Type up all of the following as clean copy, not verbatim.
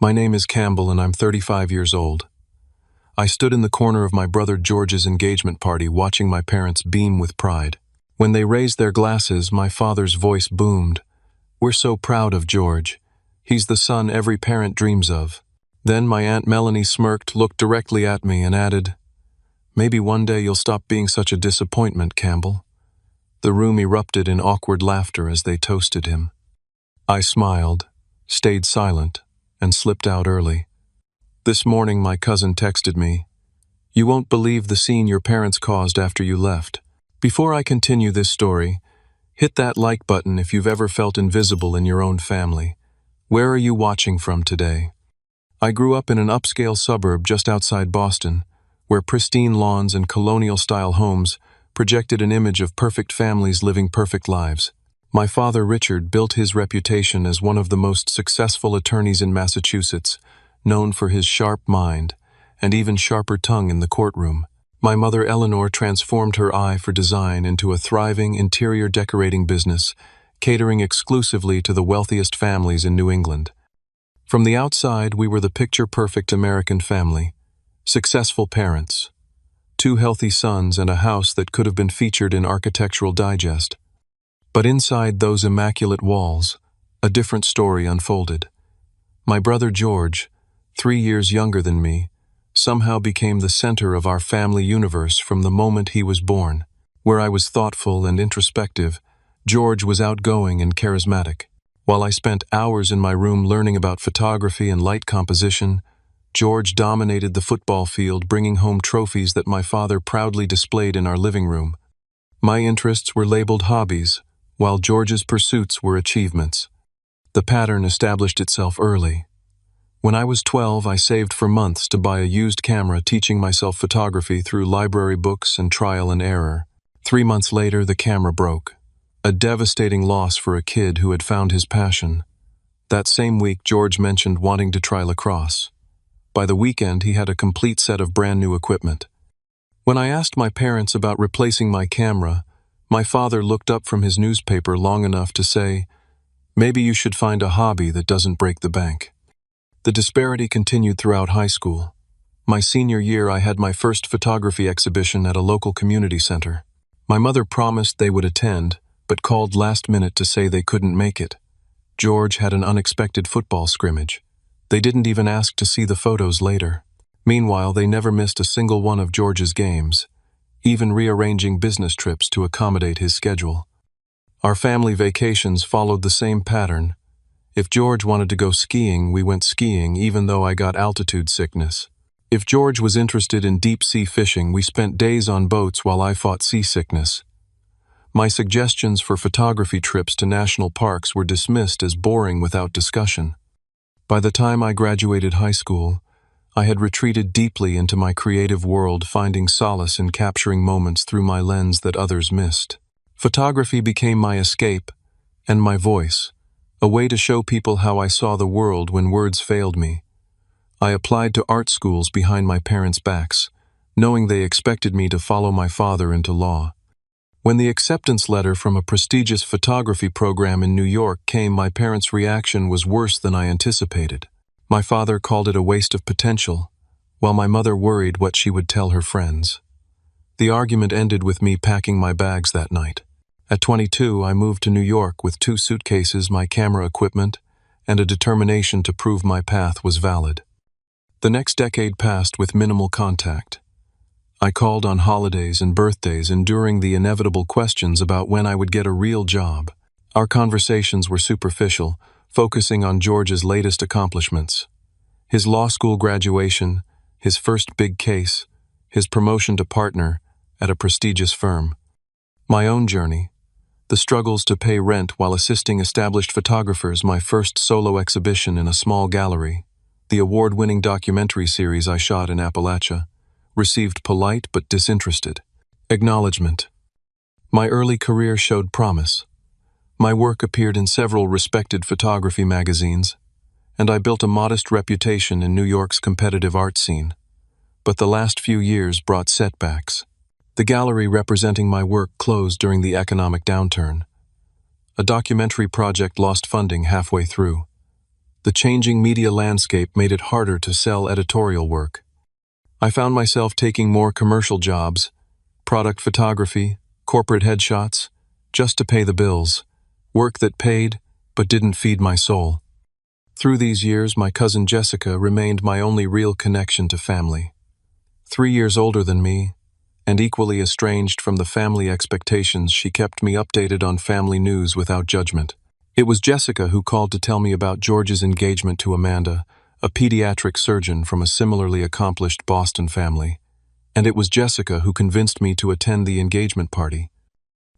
My name is Campbell and I'm 35 years old. I stood in the corner of my brother George's engagement party watching my parents beam with pride. When they raised their glasses, my father's voice boomed. "We're so proud of George. He's the son every parent dreams of." Then my Aunt Melanie smirked, looked directly at me and added, "Maybe one day you'll stop being such a disappointment, Campbell." The room erupted in awkward laughter as they toasted him. I smiled, stayed silent, and slipped out early. This morning my cousin texted me, "You won't believe the scene your parents caused after you left." Before I continue this story, hit that like button if you've ever felt invisible in your own family. Where are you watching from today? I grew up in an upscale suburb just outside Boston, where pristine lawns and colonial-style homes projected an image of perfect families living perfect lives. My father, Richard, built his reputation as one of the most successful attorneys in Massachusetts, known for his sharp mind and even sharper tongue in the courtroom. My mother, Eleanor, transformed her eye for design into a thriving interior decorating business, catering exclusively to the wealthiest families in New England. From the outside, we were the picture-perfect American family, successful parents, 2 healthy sons, and a house that could have been featured in Architectural Digest. But inside those immaculate walls, a different story unfolded. My brother George, 3 years younger than me, somehow became the center of our family universe from the moment he was born. Where I was thoughtful and introspective, George was outgoing and charismatic. While I spent hours in my room learning about photography and light composition, George dominated the football field, bringing home trophies that my father proudly displayed in our living room. My interests were labeled hobbies, while George's pursuits were achievements. The pattern established itself early. When I was 12, I saved for months to buy a used camera, teaching myself photography through library books and trial and error. 3 months later, the camera broke. A devastating loss for a kid who had found his passion. That same week, George mentioned wanting to try lacrosse. By the weekend, he had a complete set of brand new equipment. When I asked my parents about replacing my camera, my father looked up from his newspaper long enough to say, "Maybe you should find a hobby that doesn't break the bank." The disparity continued throughout high school. My senior year, I had my first photography exhibition at a local community center. My mother promised they would attend, but called last minute to say they couldn't make it. George had an unexpected football scrimmage. They didn't even ask to see the photos later. Meanwhile, they never missed a single one of George's games, even rearranging business trips to accommodate his schedule. Our family vacations followed the same pattern. If George wanted to go skiing, we went skiing, even though I got altitude sickness. If George was interested in deep-sea fishing, we spent days on boats while I fought seasickness. My suggestions for photography trips to national parks were dismissed as boring without discussion. By the time I graduated high school, I had retreated deeply into my creative world, finding solace in capturing moments through my lens that others missed. Photography became my escape and my voice, a way to show people how I saw the world when words failed me. I applied to art schools behind my parents' backs, knowing they expected me to follow my father into law. When the acceptance letter from a prestigious photography program in New York came, my parents' reaction was worse than I anticipated. My father called it a waste of potential, while my mother worried what she would tell her friends. The argument ended with me packing my bags that night. At 22, I moved to New York with 2 suitcases, my camera equipment, and a determination to prove my path was valid. The next decade passed with minimal contact. I called on holidays and birthdays, enduring the inevitable questions about when I would get a real job. Our conversations were superficial, focusing on George's latest accomplishments. His law school graduation, his first big case, his promotion to partner at a prestigious firm. My own journey, the struggles to pay rent while assisting established photographers, my first solo exhibition in a small gallery, the award-winning documentary series I shot in Appalachia, received polite but disinterested acknowledgement. My early career showed promise. My work appeared in several respected photography magazines, and I built a modest reputation in New York's competitive art scene. But the last few years brought setbacks. The gallery representing my work closed during the economic downturn. A documentary project lost funding halfway through. The changing media landscape made it harder to sell editorial work. I found myself taking more commercial jobs, product photography, corporate headshots, just to pay the bills, work that paid but didn't feed my soul. Through these years, my cousin Jessica remained my only real connection to family. 3 years older than me, and equally estranged from the family expectations, she kept me updated on family news without judgment. It was Jessica who called to tell me about George's engagement to Amanda, a pediatric surgeon from a similarly accomplished Boston family. And it was Jessica who convinced me to attend the engagement party.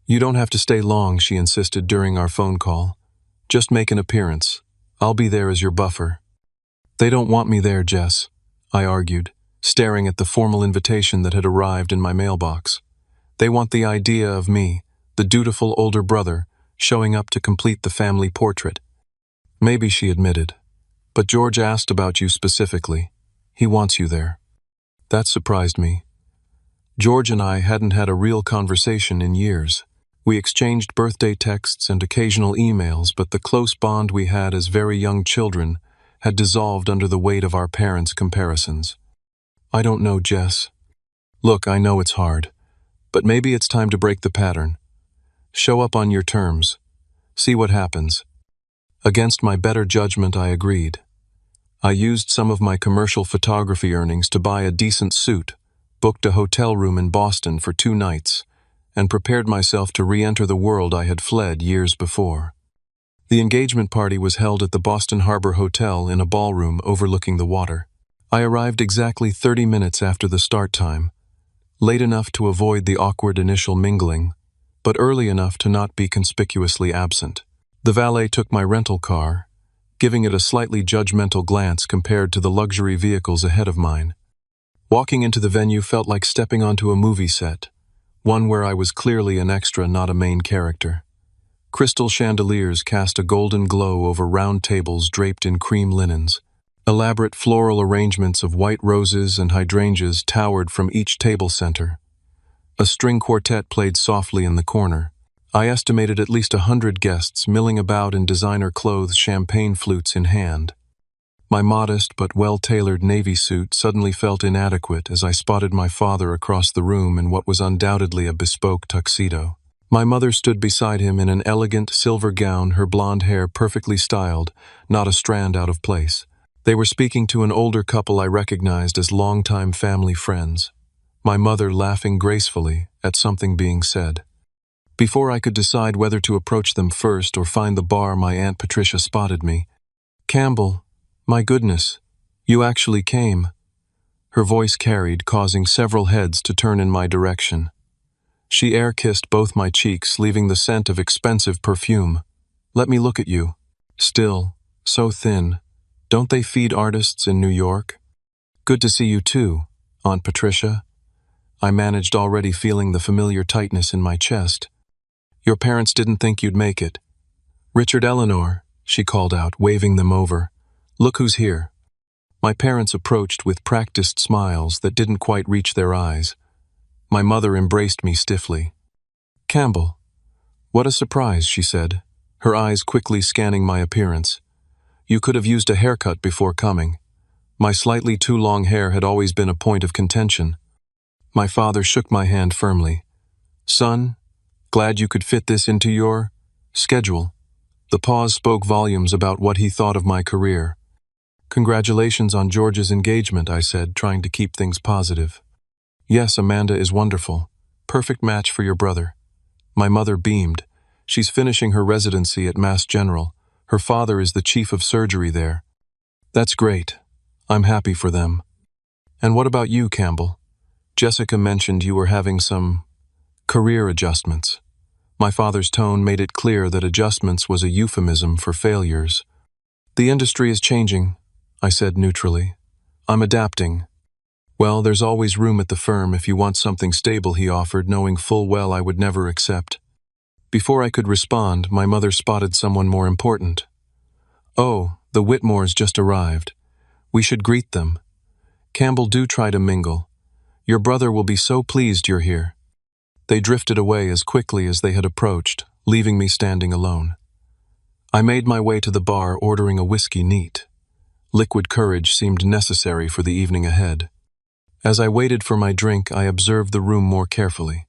"You don't have to stay long," she insisted during our phone call. "Just make an appearance. I'll be there as your buffer." "They don't want me there, Jess," I argued, staring at the formal invitation that had arrived in my mailbox. "They want the idea of me, the dutiful older brother, showing up to complete the family portrait." "Maybe," she admitted, "but George asked about you specifically. He wants you there." That surprised me. George and I hadn't had a real conversation in years. We exchanged birthday texts and occasional emails, but the close bond we had as very young children had dissolved under the weight of our parents' comparisons. "I don't know, Jess. Look, I know it's hard, but maybe it's time to break the pattern. Show up on your terms. See what happens." Against my better judgment, I agreed. I used some of my commercial photography earnings to buy a decent suit, booked a hotel room in Boston for 2 nights, and prepared myself to re-enter the world I had fled years before. The engagement party was held at the Boston Harbor Hotel in a ballroom overlooking the water. I arrived exactly 30 minutes after the start time, late enough to avoid the awkward initial mingling, but early enough to not be conspicuously absent. The valet took my rental car, giving it a slightly judgmental glance compared to the luxury vehicles ahead of mine. Walking into the venue felt like stepping onto a movie set, one where I was clearly an extra, not a main character. Crystal chandeliers cast a golden glow over round tables draped in cream linens. Elaborate floral arrangements of white roses and hydrangeas towered from each table center. A string quartet played softly in the corner. I estimated at least 100 guests milling about in designer clothes, champagne flutes in hand. My modest but well-tailored navy suit suddenly felt inadequate as I spotted my father across the room in what was undoubtedly a bespoke tuxedo. My mother stood beside him in an elegant silver gown, her blonde hair perfectly styled, not a strand out of place. They were speaking to an older couple I recognized as longtime family friends, my mother laughing gracefully at something being said. Before I could decide whether to approach them first or find the bar, my Aunt Patricia spotted me. "Campbell, my goodness, you actually came." Her voice carried, causing several heads to turn in my direction. She air-kissed both my cheeks, leaving the scent of expensive perfume. "Let me look at you. Still, so thin. Don't they feed artists in New York?" "Good to see you too, Aunt Patricia." I managed, already feeling the familiar tightness in my chest. "Your parents didn't think you'd make it." "Richard, Eleanor," she called out, waving them over. "Look who's here." My parents approached with practiced smiles that didn't quite reach their eyes. My mother embraced me stiffly. "Campbell, what a surprise," she said, her eyes quickly scanning my appearance. "You could have used a haircut before coming." My slightly too long hair had always been a point of contention. My father shook my hand firmly. "Son, glad you could fit this into your schedule." The pause spoke volumes about what he thought of my career. "Congratulations on George's engagement," I said, trying to keep things positive. "Yes, Amanda is wonderful. Perfect match for your brother." My mother beamed. "She's finishing her residency at Mass General. Her father is the chief of surgery there." "That's great. I'm happy for them." "And what about you, Campbell? Jessica mentioned you were having some career adjustments." My father's tone made it clear that adjustments was a euphemism for failures. "The industry is changing," I said neutrally. "I'm adapting." "Well, there's always room at the firm if you want something stable," he offered, knowing full well I would never accept. Before I could respond, my mother spotted someone more important. "Oh, the Whitmores just arrived. We should greet them. Campbell, do try to mingle. Your brother will be so pleased you're here." They drifted away as quickly as they had approached, leaving me standing alone. I made my way to the bar, ordering a whiskey neat. Liquid courage seemed necessary for the evening ahead. As I waited for my drink, I observed the room more carefully.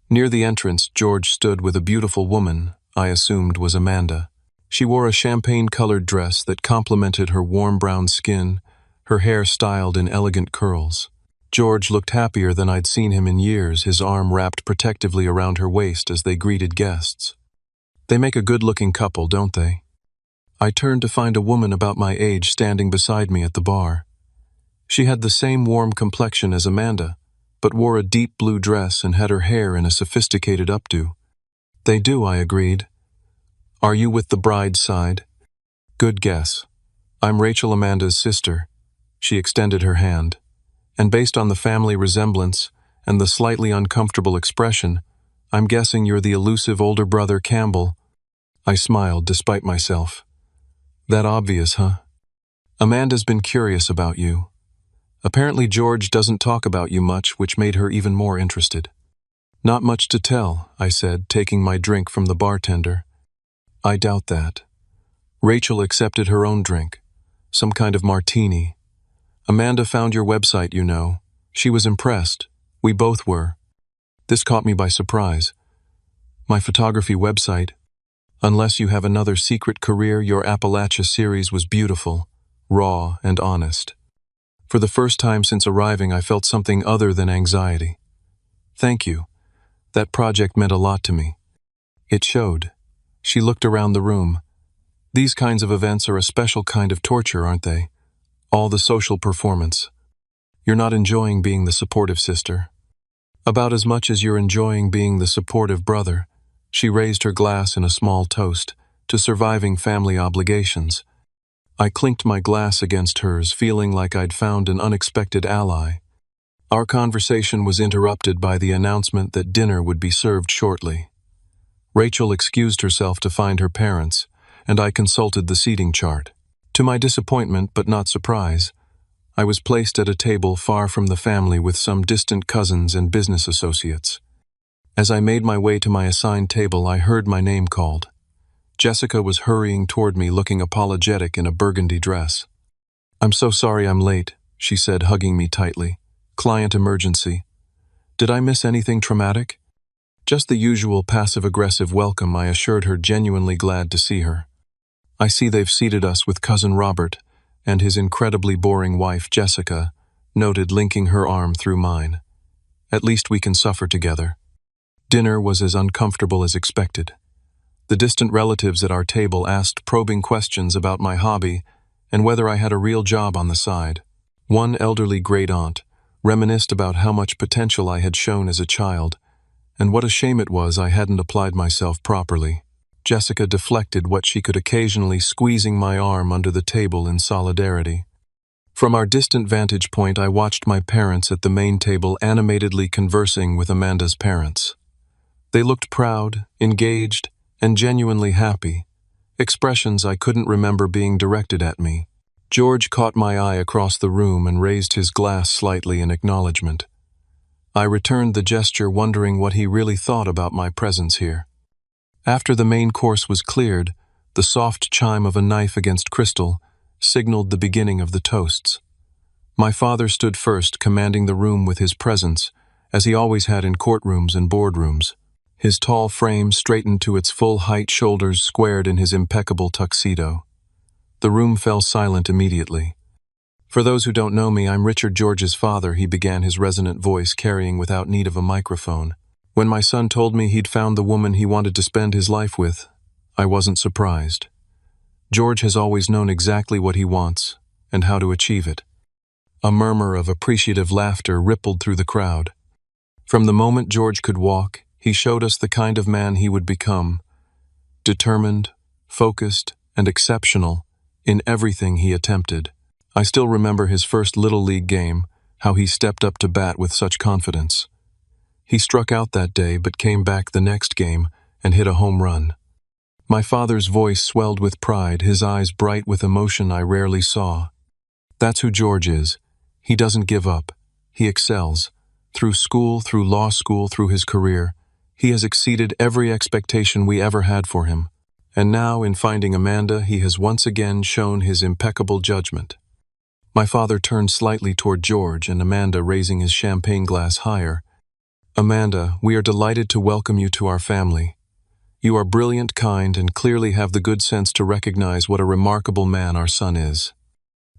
Near the entrance, George stood with a beautiful woman I assumed was Amanda. She wore a champagne-colored dress that complemented her warm brown skin, her hair styled in elegant curls. George looked happier than I'd seen him in years, his arm wrapped protectively around her waist as they greeted guests. They make a good-looking couple, don't they? I turned to find a woman about my age standing beside me at the bar. She had the same warm complexion as Amanda, but wore a deep blue dress and had her hair in a sophisticated updo. They do, I agreed. Are you with the bride's side? Good guess. I'm Rachel, Amanda's sister. She extended her hand. And based on the family resemblance and the slightly uncomfortable expression, I'm guessing you're the elusive older brother Campbell. I smiled despite myself. That obvious, huh? Amanda's been curious about you. Apparently George doesn't talk about you much, which made her even more interested. Not much to tell, I said, taking my drink from the bartender. I doubt that. Rachel accepted her own drink, some kind of martini. Amanda found your website, you know. She was impressed. We both were. This caught me by surprise. My photography website. Unless you have another secret career, your Appalachia series was beautiful, raw, and honest. For the first time since arriving, I felt something other than anxiety. Thank you. That project meant a lot to me. It showed. She looked around the room. These kinds of events are a special kind of torture, aren't they? All the social performance. You're not enjoying being the supportive sister. About as much as you're enjoying being the supportive brother. She raised her glass in a small toast to surviving family obligations. I clinked my glass against hers, feeling like I'd found an unexpected ally. Our conversation was interrupted by the announcement that dinner would be served shortly. Rachel excused herself to find her parents, and I consulted the seating chart. To my disappointment, but not surprise, I was placed at a table far from the family with some distant cousins and business associates. As I made my way to my assigned table, I heard my name called. Jessica was hurrying toward me, looking apologetic in a burgundy dress. I'm so sorry I'm late, she said, hugging me tightly. Client emergency. Did I miss anything traumatic? Just the usual passive-aggressive welcome, I assured her, genuinely glad to see her. I see they've seated us with Cousin Robert and his incredibly boring wife, Jessica, noted, linking her arm through mine. At least we can suffer together. Dinner was as uncomfortable as expected. The distant relatives at our table asked probing questions about my hobby and whether I had a real job on the side. One elderly great-aunt reminisced about how much potential I had shown as a child, and what a shame it was I hadn't applied myself properly. Jessica deflected what she could occasionally, squeezing my arm under the table in solidarity. From our distant vantage point, I watched my parents at the main table animatedly conversing with Amanda's parents. They looked proud, engaged, and genuinely happy, expressions I couldn't remember being directed at me. George caught my eye across the room and raised his glass slightly in acknowledgement. I returned the gesture, wondering what he really thought about my presence here. After the main course was cleared, the soft chime of a knife against crystal signaled the beginning of the toasts. My father stood first, commanding the room with his presence, as he always had in courtrooms and boardrooms. His tall frame straightened to its full height, shoulders squared in his impeccable tuxedo. The room fell silent immediately. For those who don't know me, I'm Richard George's father, he began, his resonant voice carrying without need of a microphone. When my son told me he'd found the woman he wanted to spend his life with, I wasn't surprised. George has always known exactly what he wants and how to achieve it. A murmur of appreciative laughter rippled through the crowd. From the moment George could walk, he showed us the kind of man he would become. Determined, focused, and exceptional in everything he attempted. I still remember his first Little League game, how he stepped up to bat with such confidence. He struck out that day, but came back the next game and hit a home run. My father's voice swelled with pride, his eyes bright with emotion I rarely saw. That's who George is. He doesn't give up. He excels. Through school, through law school, through his career, he has exceeded every expectation we ever had for him. And now, in finding Amanda, he has once again shown his impeccable judgment. My father turned slightly toward George and Amanda, raising his champagne glass higher. Amanda, we are delighted to welcome you to our family. You are brilliant, kind, and clearly have the good sense to recognize what a remarkable man our son is.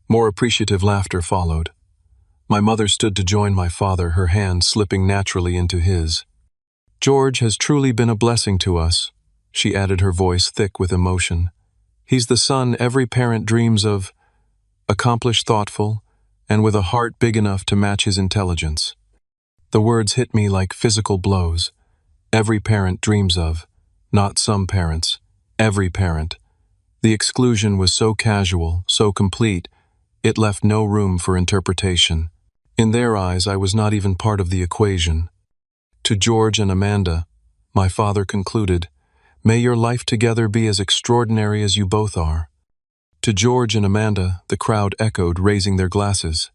More appreciative laughter followed. My mother stood to join my father, her hand slipping naturally into his. George has truly been a blessing to us, she added, her voice thick with emotion. He's the son every parent dreams of, accomplished, thoughtful, and with a heart big enough to match his intelligence. The words hit me like physical blows. Every parent dreams of, not some parents, every parent. The exclusion was so casual, so complete, it left no room for interpretation. In their eyes, I was not even part of the equation. To George and Amanda, my father concluded, may your life together be as extraordinary as you both are. To George and Amanda, the crowd echoed, raising their glasses.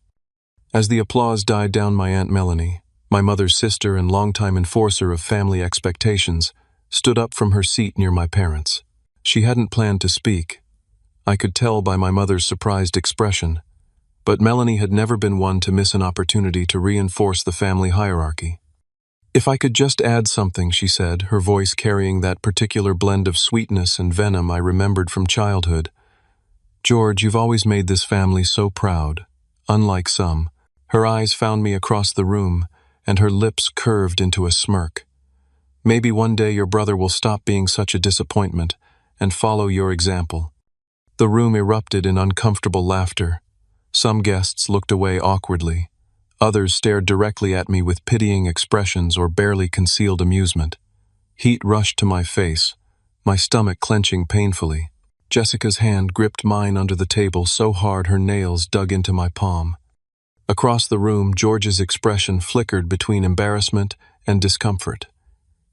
As the applause died down, my Aunt Melanie, my mother's sister and longtime enforcer of family expectations, stood up from her seat near my parents. She hadn't planned to speak. I could tell by my mother's surprised expression. But Melanie had never been one to miss an opportunity to reinforce the family hierarchy. If I could just add something, she said, her voice carrying that particular blend of sweetness and venom I remembered from childhood. George, you've always made this family so proud, unlike some. Her eyes found me across the room, and her lips curved into a smirk. Maybe one day your brother will stop being such a disappointment and follow your example. The room erupted in uncomfortable laughter. Some guests looked away awkwardly. Others stared directly at me with pitying expressions or barely concealed amusement. Heat rushed to my face, my stomach clenching painfully. Jessica's hand gripped mine under the table so hard her nails dug into my palm. Across the room, George's expression flickered between embarrassment and discomfort.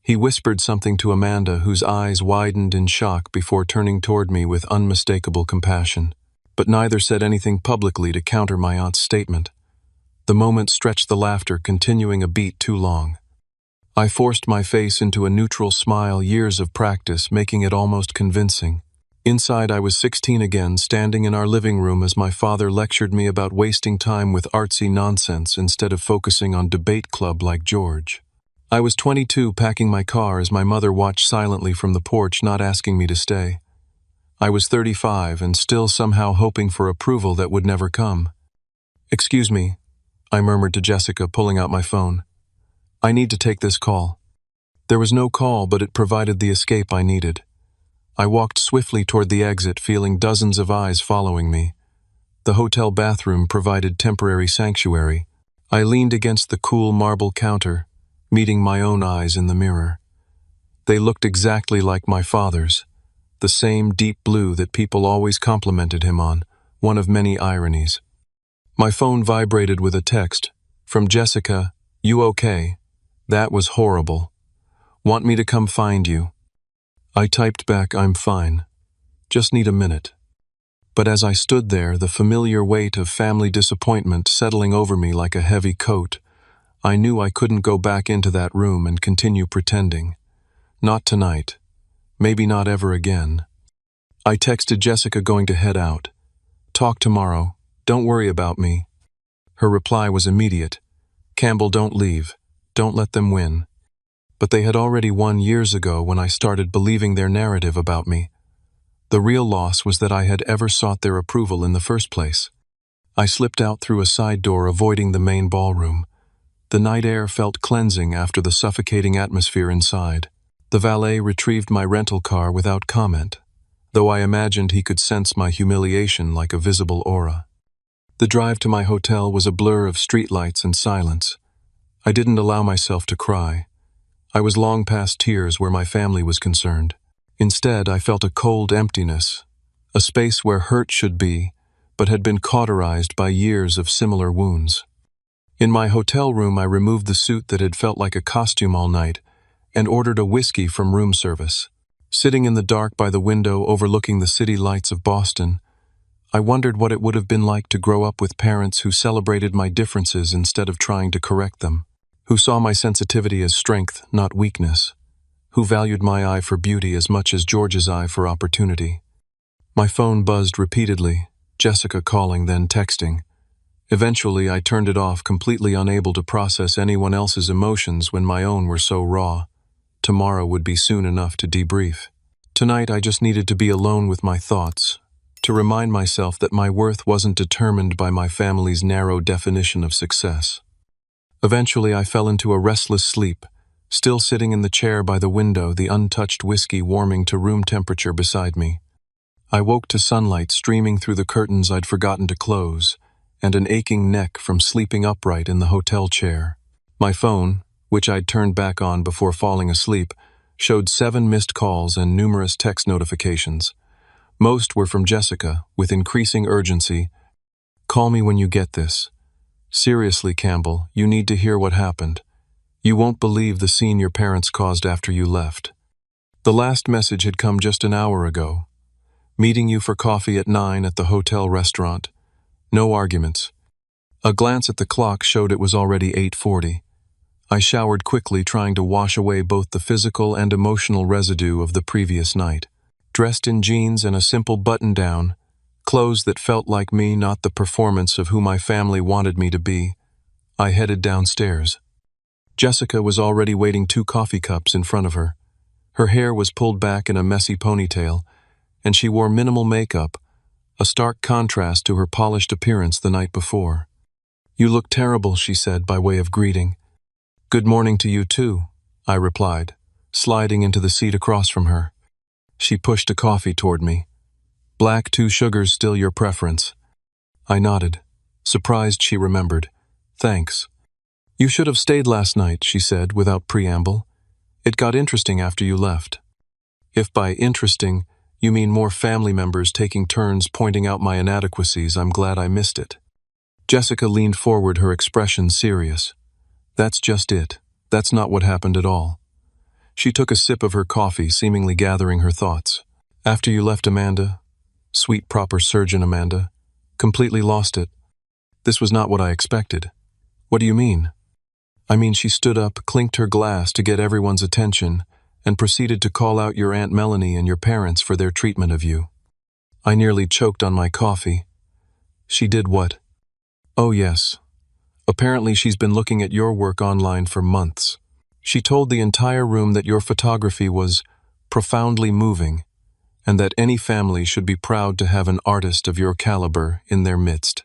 He whispered something to Amanda, whose eyes widened in shock before turning toward me with unmistakable compassion. But neither said anything publicly to counter my aunt's statement. The moment stretched the laughter, continuing a beat too long. I forced my face into a neutral smile, years of practice making it almost convincing. Inside, I was 16 again, standing in our living room as my father lectured me about wasting time with artsy nonsense instead of focusing on debate club like George. I was 22, packing my car as my mother watched silently from the porch, not asking me to stay. I was 35 and still somehow hoping for approval that would never come. "Excuse me," I murmured to Jessica, pulling out my phone. "I need to take this call." There was no call, but it provided the escape I needed. I walked swiftly toward the exit, feeling dozens of eyes following me. The hotel bathroom provided temporary sanctuary. I leaned against the cool marble counter, meeting my own eyes in the mirror. They looked exactly like my father's, the same deep blue that people always complimented him on, one of many ironies. My phone vibrated with a text from Jessica. "You okay? That was horrible. Want me to come find you?" I typed back, "I'm fine. Just need a minute." But as I stood there, the familiar weight of family disappointment settling over me like a heavy coat, I knew I couldn't go back into that room and continue pretending. Not tonight. Maybe not ever again. I texted Jessica, going to head out. "Talk tomorrow. Don't worry about me." Her reply was immediate. "Campbell, don't leave. Don't let them win." But they had already won years ago when I started believing their narrative about me. The real loss was that I had ever sought their approval in the first place. I slipped out through a side door, avoiding the main ballroom. The night air felt cleansing after the suffocating atmosphere inside. The valet retrieved my rental car without comment, though I imagined he could sense my humiliation like a visible aura. The drive to my hotel was a blur of streetlights and silence. I didn't allow myself to cry. I was long past tears where my family was concerned. Instead, I felt a cold emptiness, a space where hurt should be, but had been cauterized by years of similar wounds. In my hotel room, I removed the suit that had felt like a costume all night and ordered a whiskey from room service. Sitting in the dark by the window overlooking the city lights of Boston, I wondered what it would have been like to grow up with parents who celebrated my differences instead of trying to correct them, who saw my sensitivity as strength, not weakness, who valued my eye for beauty as much as George's eye for opportunity. My phone buzzed repeatedly, Jessica calling, then texting. Eventually, I turned it off, completely unable to process anyone else's emotions when my own were so raw. Tomorrow would be soon enough to debrief. Tonight, I just needed to be alone with my thoughts, to remind myself that my worth wasn't determined by my family's narrow definition of success. Eventually, I fell into a restless sleep, still sitting in the chair by the window, the untouched whiskey warming to room temperature beside me. I woke to sunlight streaming through the curtains I'd forgotten to close, and an aching neck from sleeping upright in the hotel chair. My phone, which I'd turned back on before falling asleep, showed 7 missed calls and numerous text notifications. Most were from Jessica, with increasing urgency. "Call me when you get this. Seriously, Campbell, you need to hear what happened. You won't believe the scene your parents caused after you left." The last message had come just an hour ago. "Meeting you for coffee at 9 at the hotel restaurant. No arguments." A glance at the clock showed it was already 8:40. I showered quickly, trying to wash away both the physical and emotional residue of the previous night. Dressed in jeans and a simple button-down, clothes that felt like me, not the performance of who my family wanted me to be, I headed downstairs. Jessica was already waiting 2 coffee cups in front of her. Her hair was pulled back in a messy ponytail, and she wore minimal makeup, a stark contrast to her polished appearance the night before. "You look terrible," she said by way of greeting. "Good morning to you too," I replied, sliding into the seat across from her. She pushed a coffee toward me. "Black, 2 sugars, still your preference?" I nodded, surprised she remembered. "Thanks." "You should have stayed last night," she said without preamble. "It got interesting after you left." If by interesting you mean more family members taking turns pointing out my inadequacies, I'm glad I missed it. Jessica leaned forward, her expression serious. "That's just it. That's not what happened at all." She took a sip of her coffee, seemingly gathering her thoughts. "After you left Amanda, sweet proper surgeon Amanda, completely lost it. This was not what I expected." "What do you mean?" "I mean she stood up, clinked her glass to get everyone's attention, and proceeded to call out your Aunt Melanie and your parents for their treatment of you." I nearly choked on my coffee. "She did what?" "Oh yes. Apparently she's been looking at your work online for months. She told the entire room that your photography was profoundly moving, and that any family should be proud to have an artist of your caliber in their midst."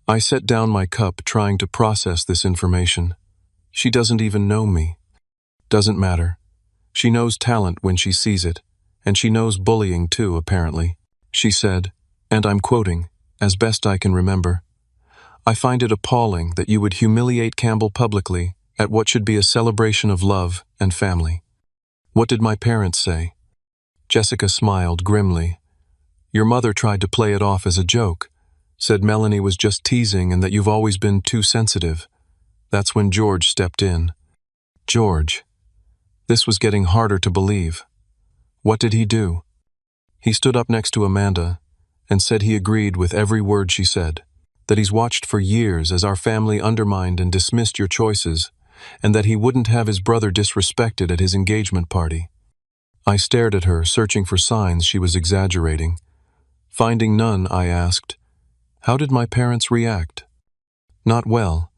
I set down my cup, trying to process this information. She doesn't even know me. Doesn't matter. She knows talent when she sees it, and she knows bullying too, apparently. She said, and I'm quoting, "As best I can remember, I find it appalling that you would humiliate Campbell publicly at what should be a celebration of love and family." "What did my parents say?" Jessica smiled grimly. "Your mother tried to play it off as a joke, said Melanie was just teasing and that you've always been too sensitive. That's when George stepped in." "George?" This was getting harder to believe. "What did he do?" "He stood up next to Amanda and said he agreed with every word she said, that he's watched for years as our family undermined and dismissed your choices, and that he wouldn't have his brother disrespected at his engagement party." I stared at her, searching for signs she was exaggerating. Finding none, I asked, "How did my parents react?" "Not well.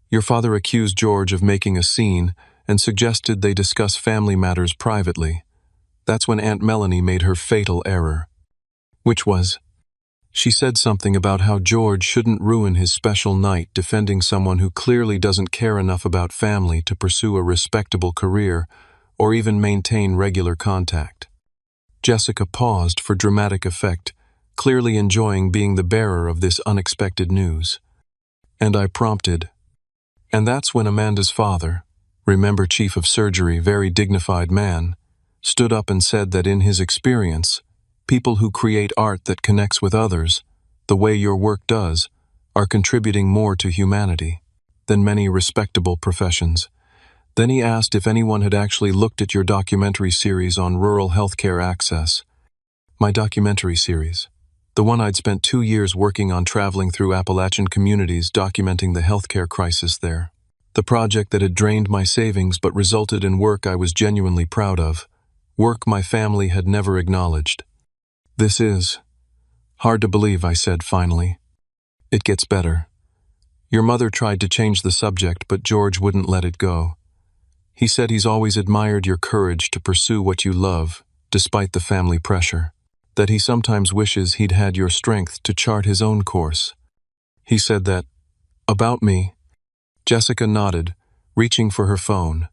Your father accused George of making a scene and suggested they discuss family matters privately. That's when Aunt Melanie made her fatal error." "Which was?" "She said something about how George shouldn't ruin his special night defending someone who clearly doesn't care enough about family to pursue a respectable career or even maintain regular contact." Jessica paused for dramatic effect, clearly enjoying being the bearer of this unexpected news. And I prompted, "And that's when Amanda's father, remember Chief of Surgery, very dignified man, stood up and said that in his experience, people who create art that connects with others, the way your work does, are contributing more to humanity than many respectable professions." Then he asked if anyone had actually looked at your documentary series on rural healthcare access. My documentary series, the one I'd spent 2 years working on, traveling through Appalachian communities documenting the healthcare crisis there. The project that had drained my savings but resulted in work I was genuinely proud of, work my family had never acknowledged. This is hard to believe, I said finally. It gets better. Your mother tried to change the subject, but George wouldn't let it go. He said he's always admired your courage to pursue what you love, despite the family pressure, that he sometimes wishes he'd had your strength to chart his own course. He said that, about me. Jessica nodded, reaching for her phone.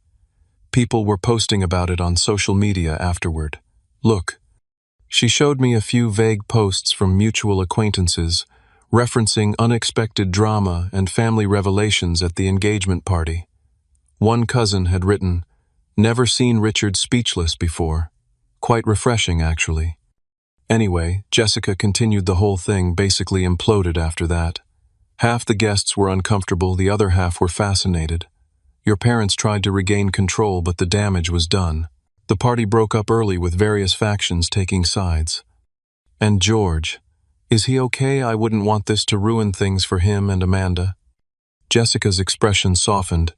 People were posting about it on social media afterward. Look. She showed me a few vague posts from mutual acquaintances, referencing unexpected drama and family revelations at the engagement party. One cousin had written, "Never seen Richard speechless before." Quite refreshing, actually. Anyway, Jessica continued the whole thing basically imploded after that. Half the guests were uncomfortable, the other half were fascinated. Your parents tried to regain control, but the damage was done. The party broke up early with various factions taking sides. And George, is he okay? I wouldn't want this to ruin things for him and Amanda. Jessica's expression softened.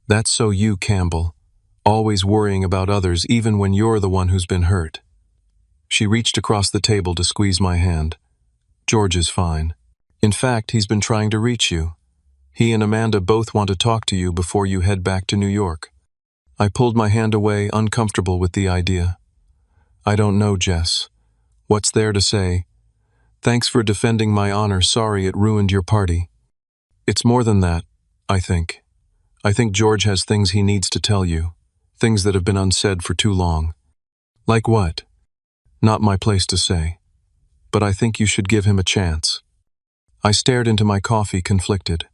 That's so you, Campbell. Always worrying about others even when you're the one who's been hurt. She reached across the table to squeeze my hand. George is fine. In fact, he's been trying to reach you. He and Amanda both want to talk to you before you head back to New York. I pulled my hand away, uncomfortable with the idea. I don't know, Jess. What's there to say? Thanks for defending my honor. Sorry it ruined your party. It's more than that, I think. I think George has things he needs to tell you. Things that have been unsaid for too long. Like what? Not my place to say. But I think you should give him a chance. I stared into my coffee, conflicted.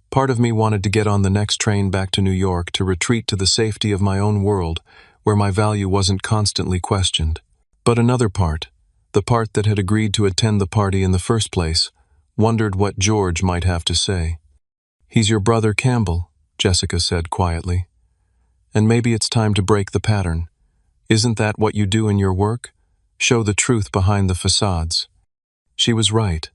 Part of me wanted to get on the next train back to New York to retreat to the safety of my own world, where my value wasn't constantly questioned. But another part, the part that had agreed to attend the party in the first place, wondered what George might have to say. He's your brother Campbell, Jessica said quietly. And maybe it's time to break the pattern. Isn't that what you do in your work? Show the truth behind the facades. She was right.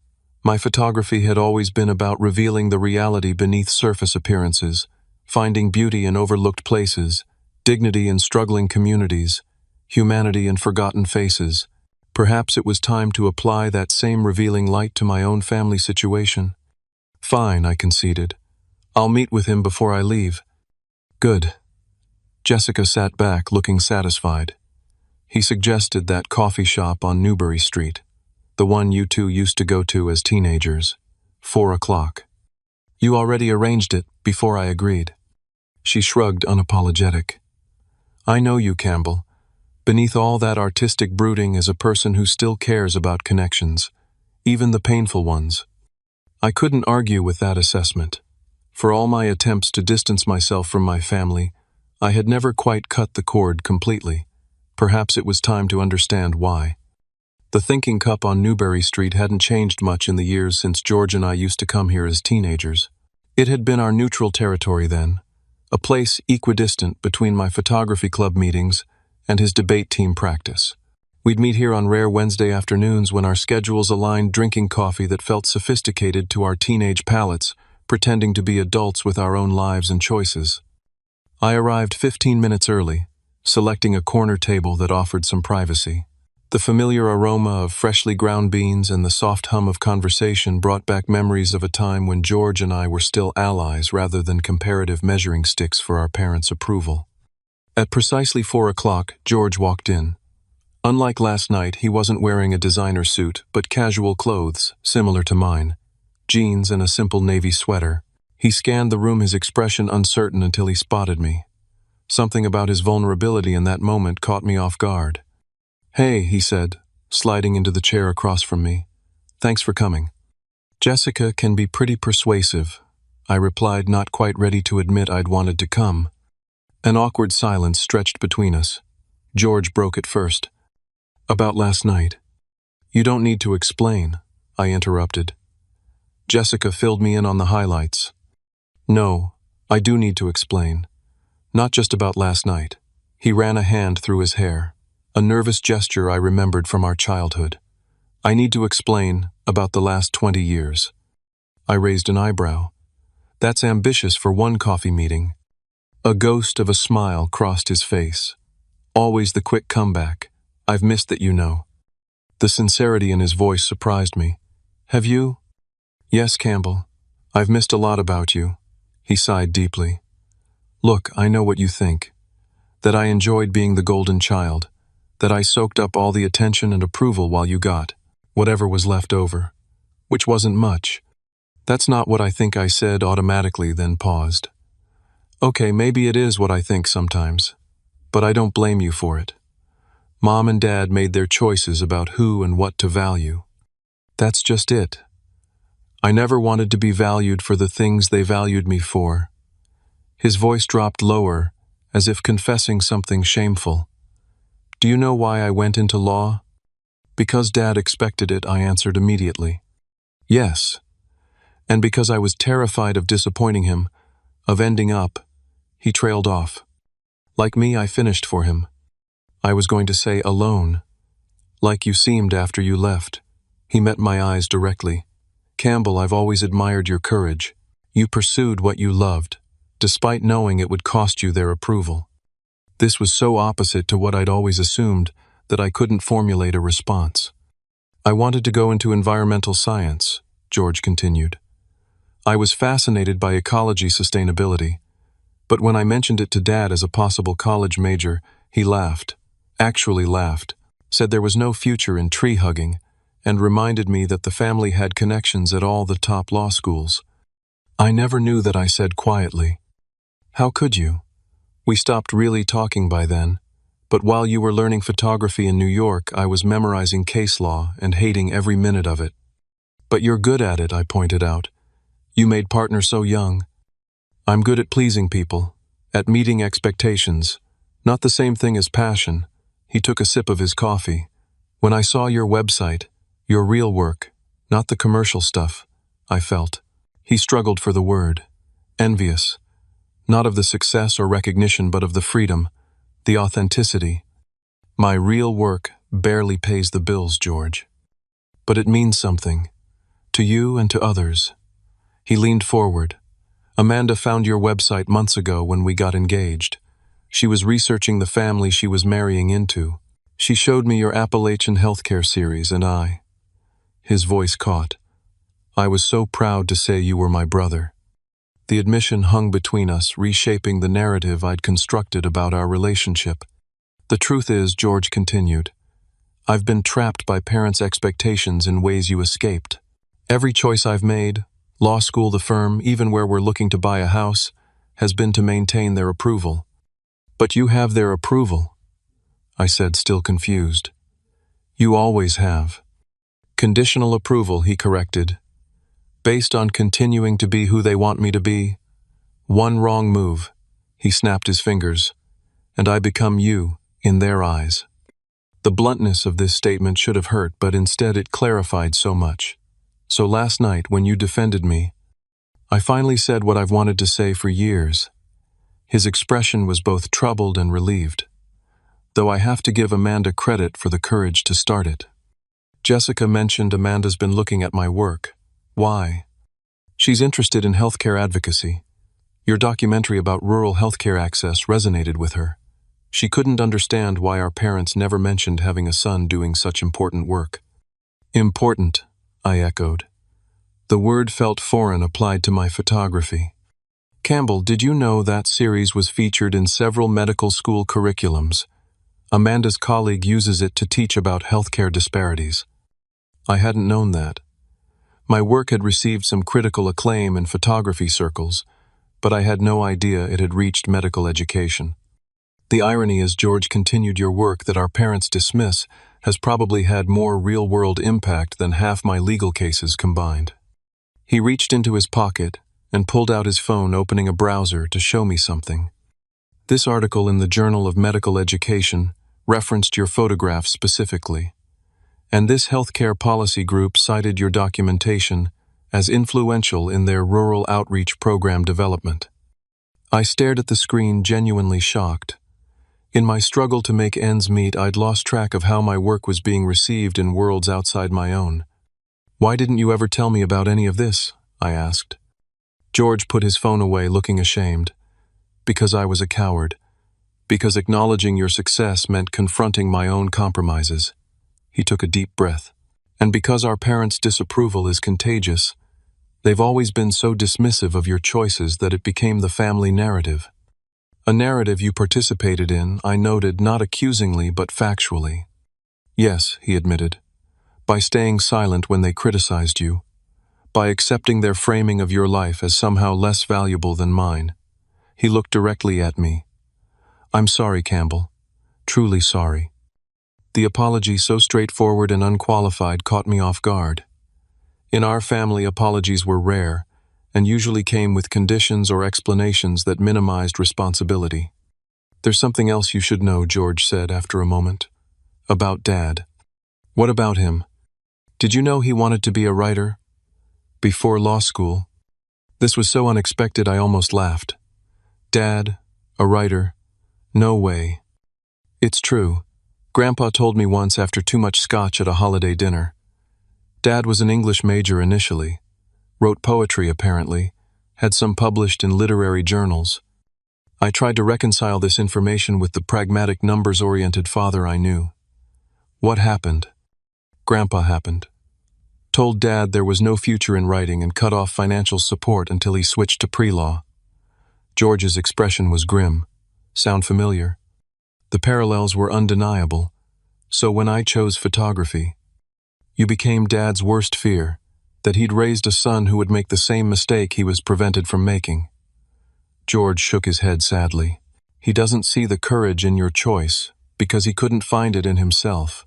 My photography had always been about revealing the reality beneath surface appearances, finding beauty in overlooked places, dignity in struggling communities, humanity in forgotten faces. Perhaps it was time to apply that same revealing light to my own family situation. Fine, I conceded. I'll meet with him before I leave. Good. Jessica sat back, looking satisfied. He suggested that coffee shop on Newbury Street. The one you two used to go to as teenagers. 4 o'clock. You already arranged it, before I agreed. She shrugged, unapologetic. I know you, Campbell. Beneath all that artistic brooding is a person who still cares about connections, even the painful ones. I couldn't argue with that assessment. For all my attempts to distance myself from my family, I had never quite cut the cord completely. Perhaps it was time to understand why. The Thinking Cup on Newbury Street hadn't changed much in the years since George and I used to come here as teenagers. It had been our neutral territory then, a place equidistant between my photography club meetings and his debate team practice. We'd meet here on rare Wednesday afternoons when our schedules aligned, drinking coffee that felt sophisticated to our teenage palates, pretending to be adults with our own lives and choices. I arrived 15 minutes early, selecting a corner table that offered some privacy. The familiar aroma of freshly ground beans and the soft hum of conversation brought back memories of a time when George and I were still allies rather than comparative measuring sticks for our parents' approval. At precisely 4 o'clock, George walked in. Unlike last night, he wasn't wearing a designer suit, but casual clothes, similar to mine. Jeans and a simple navy sweater. He scanned the room, his expression uncertain until he spotted me. Something about his vulnerability in that moment caught me off guard. Hey, he said, sliding into the chair across from me. Thanks for coming. Jessica can be pretty persuasive, I replied, not quite ready to admit I'd wanted to come. An awkward silence stretched between us. George broke it first. About last night. You don't need to explain, I interrupted. Jessica filled me in on the highlights. No, I do need to explain. Not just about last night. He ran a hand through his hair. A nervous gesture I remembered from our childhood. I need to explain about the last 20 years. I raised an eyebrow. That's ambitious for one coffee meeting. A ghost of a smile crossed his face. Always the quick comeback. I've missed that, you know. The sincerity in his voice surprised me. Have you? Yes, Campbell. I've missed a lot about you. He sighed deeply. Look, I know what you think. That I enjoyed being the golden child. That I soaked up all the attention and approval while you got whatever was left over. Which wasn't much. That's not what I think I said automatically, then paused. Okay, maybe it is what I think sometimes. But I don't blame you for it. Mom and Dad made their choices about who and what to value. That's just it. I never wanted to be valued for the things they valued me for. His voice dropped lower, as if confessing something shameful. Do you know why I went into law? Because Dad expected it, I answered immediately. Yes. And because I was terrified of disappointing him, of ending up, he trailed off. Like me, I finished for him. I was going to say alone. Like you seemed after you left. He met my eyes directly. Campbell, I've always admired your courage. You pursued what you loved, despite knowing it would cost you their approval. This was so opposite to what I'd always assumed that I couldn't formulate a response. I wanted to go into environmental science, George continued. I was fascinated by ecology sustainability, but when I mentioned it to Dad as a possible college major, he laughed, actually laughed, said there was no future in tree hugging, and reminded me that the family had connections at all the top law schools. I never knew that, I said quietly. How could you? We stopped really talking by then, but while you were learning photography in New York, I was memorizing case law and hating every minute of it. But you're good at it, I pointed out. You made partner so young. I'm good at pleasing people, at meeting expectations, not the same thing as passion. He took a sip of his coffee. When I saw your website, your real work, not the commercial stuff, I felt. He struggled for the word. Envious. Not of the success or recognition, but of the freedom, the authenticity. My real work barely pays the bills, George. But it means something. To you and to others. He leaned forward. Amanda found your website months ago when we got engaged. She was researching the family she was marrying into. She showed me your Appalachian Healthcare series, and I... His voice caught. I was so proud to say you were my brother. The admission hung between us, reshaping the narrative I'd constructed about our relationship. The truth is, George continued, I've been trapped by parents' expectations in ways you escaped. Every choice I've made, law school, the firm, even where we're looking to buy a house, has been to maintain their approval. But you have their approval, I said, still confused. You always have. Conditional approval, he corrected. Based on continuing to be who they want me to be. One wrong move, he snapped his fingers, and I become you in their eyes. The bluntness of this statement should have hurt, but instead it clarified so much. So last night, when you defended me, I finally said what I've wanted to say for years. His expression was both troubled and relieved, though I have to give Amanda credit for the courage to start it. Jessica mentioned Amanda's been looking at my work. Why? She's interested in healthcare advocacy. Your documentary about rural healthcare access resonated with her. She couldn't understand why our parents never mentioned having a son doing such important work. Important, I echoed. The word felt foreign applied to my photography. Campbell, did you know that series was featured in several medical school curriculums? Amanda's colleague uses it to teach about healthcare disparities. I hadn't known that. My work had received some critical acclaim in photography circles, but I had no idea it had reached medical education. The irony is, George continued, your work that our parents dismiss has probably had more real-world impact than half my legal cases combined. He reached into his pocket and pulled out his phone, opening a browser to show me something. This article in the Journal of Medical Education referenced your photograph specifically, and this healthcare policy group cited your documentation as influential in their rural outreach program development. I stared at the screen, genuinely shocked. In my struggle to make ends meet, I'd lost track of how my work was being received in worlds outside my own. Why didn't you ever tell me about any of this? I asked. George put his phone away, looking ashamed. Because I was a coward. Because acknowledging your success meant confronting my own compromises. He took a deep breath. And because our parents' disapproval is contagious, they've always been so dismissive of your choices that it became the family narrative. A narrative you participated in, I noted, not accusingly but factually. Yes, he admitted. By staying silent when they criticized you. By accepting their framing of your life as somehow less valuable than mine. He looked directly at me. I'm sorry, Campbell. Truly sorry. The apology, so straightforward and unqualified, caught me off guard. In our family, apologies were rare, and usually came with conditions or explanations that minimized responsibility. There's something else you should know, George said after a moment. About Dad. What about him? Did you know he wanted to be a writer? Before law school? This was so unexpected I almost laughed. Dad, a writer? No way. It's true. Grandpa told me once after too much scotch at a holiday dinner. Dad was an English major initially. Wrote poetry, apparently. Had some published in literary journals. I tried to reconcile this information with the pragmatic, numbers-oriented father I knew. What happened? Grandpa happened. Told Dad there was no future in writing and cut off financial support until he switched to pre-law. George's expression was grim. Sound familiar? The parallels were undeniable. So when I chose photography, you became Dad's worst fear, that he'd raised a son who would make the same mistake he was prevented from making. George shook his head sadly. He doesn't see the courage in your choice, because he couldn't find it in himself.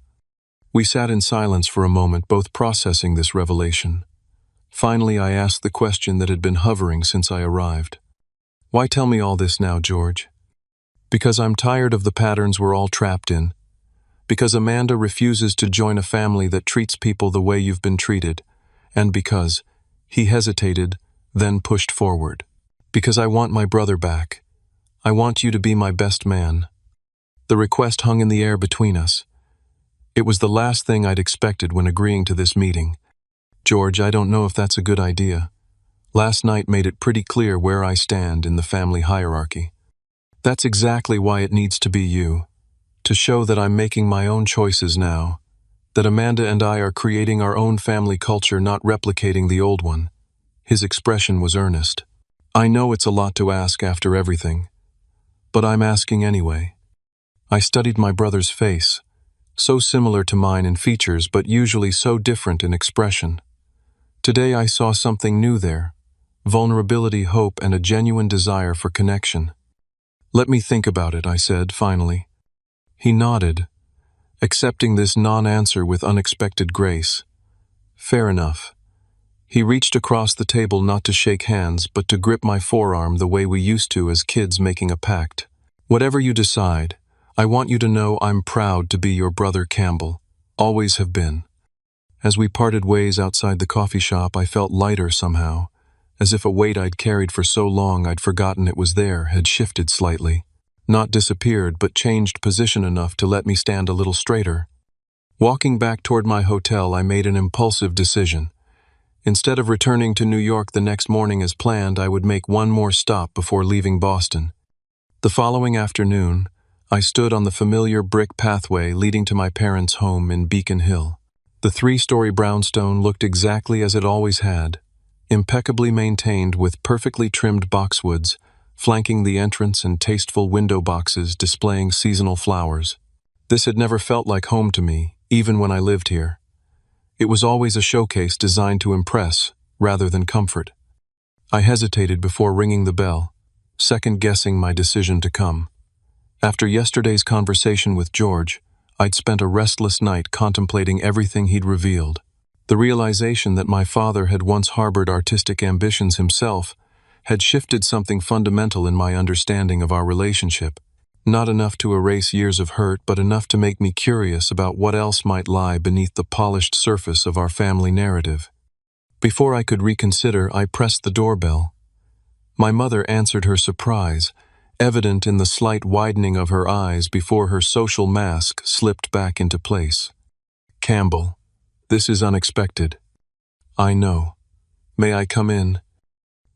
We sat in silence for a moment, both processing this revelation. Finally, I asked the question that had been hovering since I arrived. Why tell me all this now, George? Because I'm tired of the patterns we're all trapped in. Because Amanda refuses to join a family that treats people the way you've been treated. And because he hesitated, then pushed forward. Because I want my brother back. I want you to be my best man. The request hung in the air between us. It was the last thing I'd expected when agreeing to this meeting. George, I don't know if that's a good idea. Last night made it pretty clear where I stand in the family hierarchy. That's exactly why it needs to be you. To show that I'm making my own choices now. That Amanda and I are creating our own family culture, not replicating the old one. His expression was earnest. I know it's a lot to ask after everything. But I'm asking anyway. I studied my brother's face. So similar to mine in features, but usually so different in expression. Today I saw something new there. Vulnerability, hope, and a genuine desire for connection. Let me think about it, I said, finally. He nodded, accepting this non-answer with unexpected grace. Fair enough. He reached across the table not to shake hands, but to grip my forearm the way we used to as kids making a pact. Whatever you decide, I want you to know I'm proud to be your brother Campbell. Always have been. As we parted ways outside the coffee shop, I felt lighter somehow, as if a weight I'd carried for so long I'd forgotten it was there had shifted slightly. Not disappeared, but changed position enough to let me stand a little straighter. Walking back toward my hotel, I made an impulsive decision. Instead of returning to New York the next morning as planned, I would make one more stop before leaving Boston. The following afternoon, I stood on the familiar brick pathway leading to my parents' home in Beacon Hill. The 3-story brownstone looked exactly as it always had, impeccably maintained with perfectly trimmed boxwoods, flanking the entrance and tasteful window boxes displaying seasonal flowers. This had never felt like home to me, even when I lived here. It was always a showcase designed to impress, rather than comfort. I hesitated before ringing the bell, second-guessing my decision to come. After yesterday's conversation with George, I'd spent a restless night contemplating everything he'd revealed. The realization that my father had once harbored artistic ambitions himself had shifted something fundamental in my understanding of our relationship. Not enough to erase years of hurt, but enough to make me curious about what else might lie beneath the polished surface of our family narrative. Before I could reconsider, I pressed the doorbell. My mother answered her surprise, evident in the slight widening of her eyes before her social mask slipped back into place. Campbell, this is unexpected. I know. May I come in?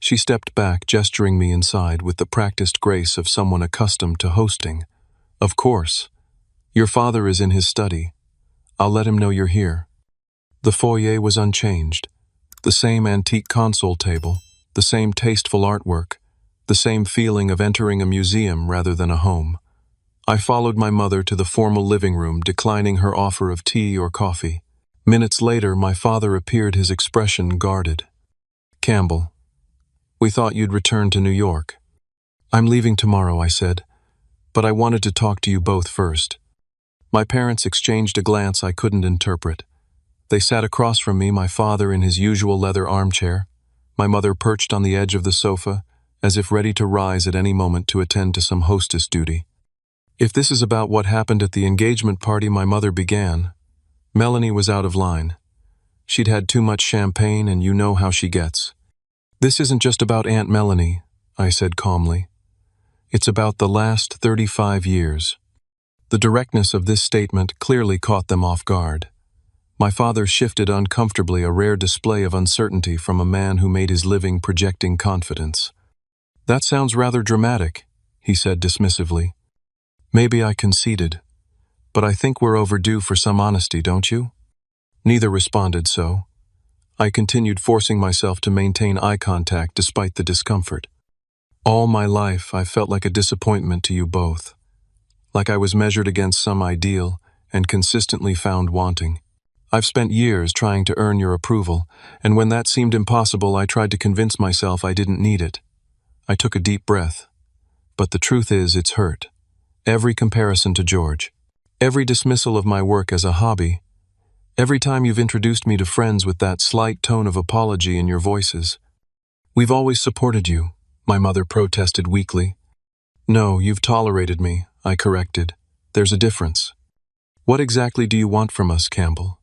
She stepped back, gesturing me inside with the practiced grace of someone accustomed to hosting. Of course. Your father is in his study. I'll let him know you're here. The foyer was unchanged. The same antique console table, the same tasteful artwork, the same feeling of entering a museum rather than a home. I followed my mother to the formal living room, declining her offer of tea or coffee. Minutes later, my father appeared, his expression guarded. Campbell, we thought you'd return to New York. I'm leaving tomorrow, I said, but I wanted to talk to you both first. My parents exchanged a glance I couldn't interpret. They sat across from me, my father in his usual leather armchair, my mother perched on the edge of the sofa, as if ready to rise at any moment to attend to some hostess duty. If this is about what happened at the engagement party, my mother began. Melanie was out of line. She'd had too much champagne, and you know how she gets. This isn't just about Aunt Melanie, I said calmly. It's about the last 35 years. The directness of this statement clearly caught them off guard. My father shifted uncomfortably, a rare display of uncertainty from a man who made his living projecting confidence. That sounds rather dramatic, he said dismissively. Maybe I conceded, but I think we're overdue for some honesty, don't you? Neither responded, so I continued, forcing myself to maintain eye contact despite the discomfort. All my life, I felt like a disappointment to you both, like I was measured against some ideal and consistently found wanting. I've spent years trying to earn your approval, and when that seemed impossible, I tried to convince myself I didn't need it. I took a deep breath. But the truth is, it's hurt. Every comparison to George, every dismissal of my work as a hobby, every time you've introduced me to friends with that slight tone of apology in your voices. We've always supported you, my mother protested weakly. No, you've tolerated me, I corrected. There's a difference. What exactly do you want from us, Campbell?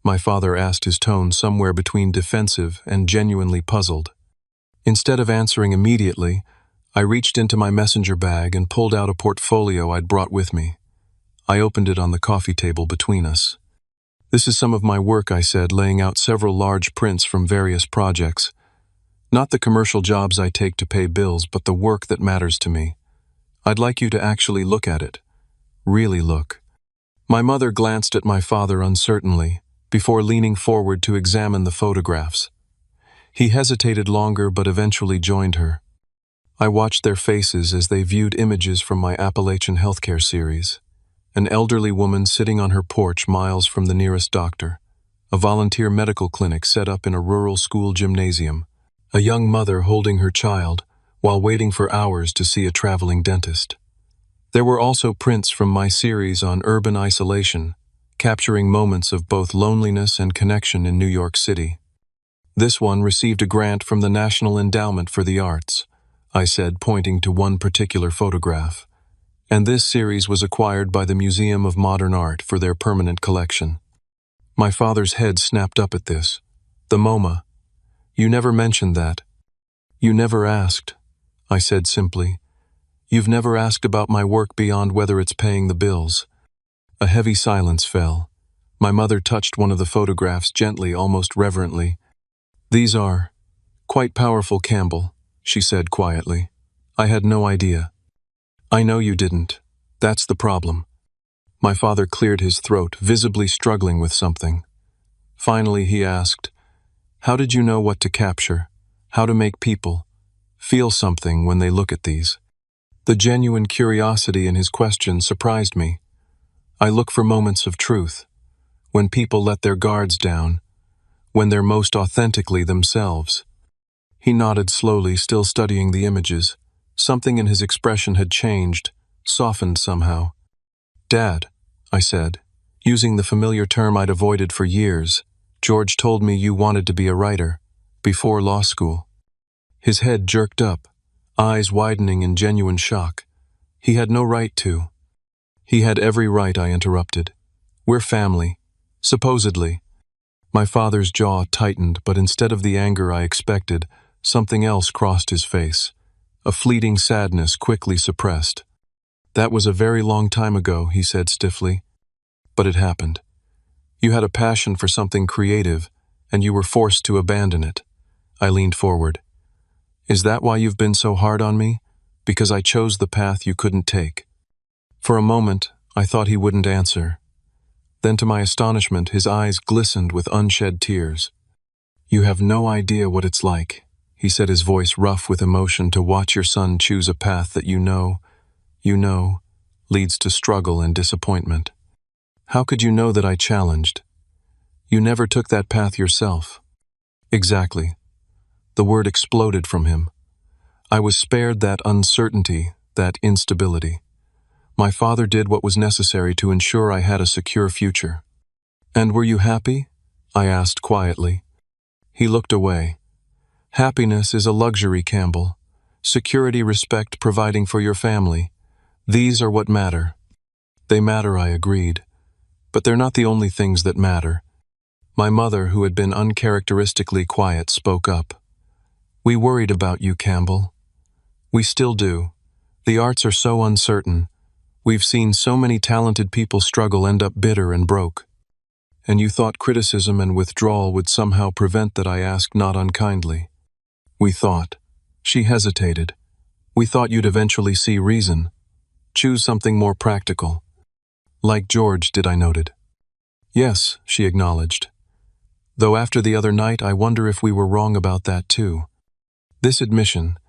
My father asked, his tone somewhere between defensive and genuinely puzzled. Instead of answering immediately, I reached into my messenger bag and pulled out a portfolio I'd brought with me. I opened it on the coffee table between us. This is some of my work, I said, laying out several large prints from various projects. Not the commercial jobs I take to pay bills, but the work that matters to me. I'd like you to actually look at it. Really look. My mother glanced at my father uncertainly, before leaning forward to examine the photographs. He hesitated longer but eventually joined her. I watched their faces as they viewed images from my Appalachian Healthcare series. An elderly woman sitting on her porch miles from the nearest doctor. A volunteer medical clinic set up in a rural school gymnasium. A young mother holding her child while waiting for hours to see a traveling dentist. There were also prints from my series on urban isolation, capturing moments of both loneliness and connection in New York City. This one received a grant from the National Endowment for the Arts, I said, pointing to one particular photograph. And this series was acquired by the Museum of Modern Art for their permanent collection. My father's head snapped up at this. The MoMA. You never mentioned that. You never asked, I said simply. You've never asked about my work beyond whether it's paying the bills. A heavy silence fell. My mother touched one of the photographs gently, almost reverently. These are quite powerful, Campbell, she said quietly. I had no idea. I know you didn't. That's the problem. My father cleared his throat, visibly struggling with something. Finally, he asked, how did you know what to capture? How to make people feel something when they look at these? The genuine curiosity in his question surprised me. I look for moments of truth, when people let their guards down, when they're most authentically themselves. He nodded slowly, still studying the images. Something in his expression had changed, softened somehow. Dad, I said, using the familiar term I'd avoided for years. George told me you wanted to be a writer, before law school. His head jerked up, eyes widening in genuine shock. He had no right to. He had every right, I interrupted. We're family, supposedly. My father's jaw tightened, but instead of the anger I expected, something else crossed his face. A fleeting sadness quickly suppressed. That was a very long time ago, he said stiffly. But it happened. You had a passion for something creative, and you were forced to abandon it. I leaned forward. Is that why you've been so hard on me? Because I chose the path you couldn't take." For a moment, I thought he wouldn't answer. Then to my astonishment, his eyes glistened with unshed tears. "You have no idea what it's like," he said, his voice rough with emotion, "to watch your son choose a path that you know, leads to struggle and disappointment. How could you know that I challenged? You never took that path yourself." "Exactly." The word exploded from him. I was spared that uncertainty, that instability. My father did what was necessary to ensure I had a secure future. "And were you happy?" I asked quietly. He looked away. "Happiness is a luxury, Campbell. Security, respect, providing for your family. These are what matter." "They matter," I agreed. "But they're not the only things that matter." My mother, who had been uncharacteristically quiet, spoke up. "We worried about you, Campbell. We still do. The arts are so uncertain. We've seen so many talented people struggle, end up bitter and broke. And you thought criticism and withdrawal would somehow prevent that," I asked, not unkindly. "We thought." She hesitated. "We thought you'd eventually see reason. Choose something more practical." "Like George did," I noted. "Yes," she acknowledged. "Though after the other night, I wonder if we were wrong about that too." This admission,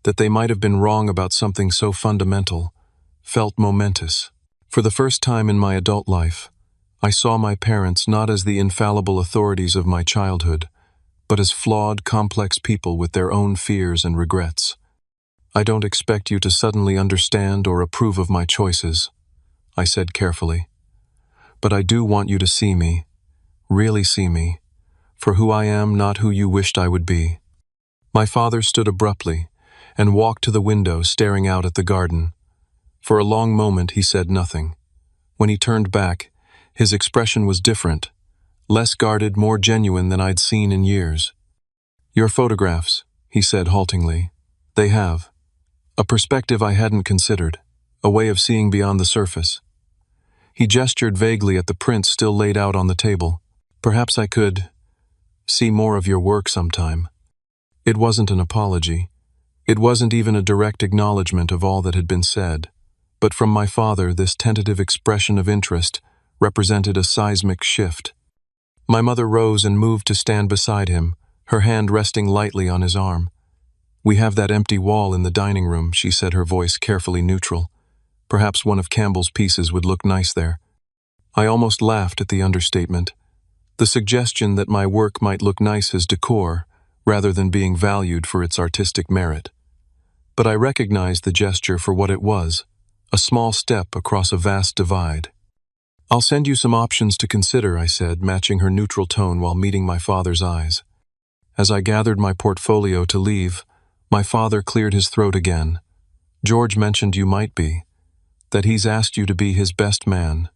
that they might have been wrong about something so fundamental, felt momentous. For the first time in my adult life, I saw my parents not as the infallible authorities of my childhood, but as flawed, complex people with their own fears and regrets. "I don't expect you to suddenly understand or approve of my choices," I said carefully. "But I do want you to see me, really see me, for who I am, not who you wished I would be." My father stood abruptly and walked to the window, staring out at the garden. For a long moment he said nothing. When he turned back, his expression was different, less guarded, more genuine than I'd seen in years. "Your photographs," he said haltingly. "They have a perspective I hadn't considered, a way of seeing beyond the surface." He gestured vaguely at the prints still laid out on the table. "Perhaps I could see more of your work sometime." It wasn't an apology. It wasn't even a direct acknowledgement of all that had been said. But from my father, this tentative expression of interest represented a seismic shift. My mother rose and moved to stand beside him, her hand resting lightly on his arm. "We have that empty wall in the dining room," she said, her voice carefully neutral. "Perhaps one of Campbell's pieces would look nice there." I almost laughed at the understatement. The suggestion that my work might look nice as decor, rather than being valued for its artistic merit. But I recognized the gesture for what it was, a small step across a vast divide. "I'll send you some options to consider," I said, matching her neutral tone while meeting my father's eyes. As I gathered my portfolio to leave, my father cleared his throat again. "George mentioned you might be, that he's asked you to be his best man."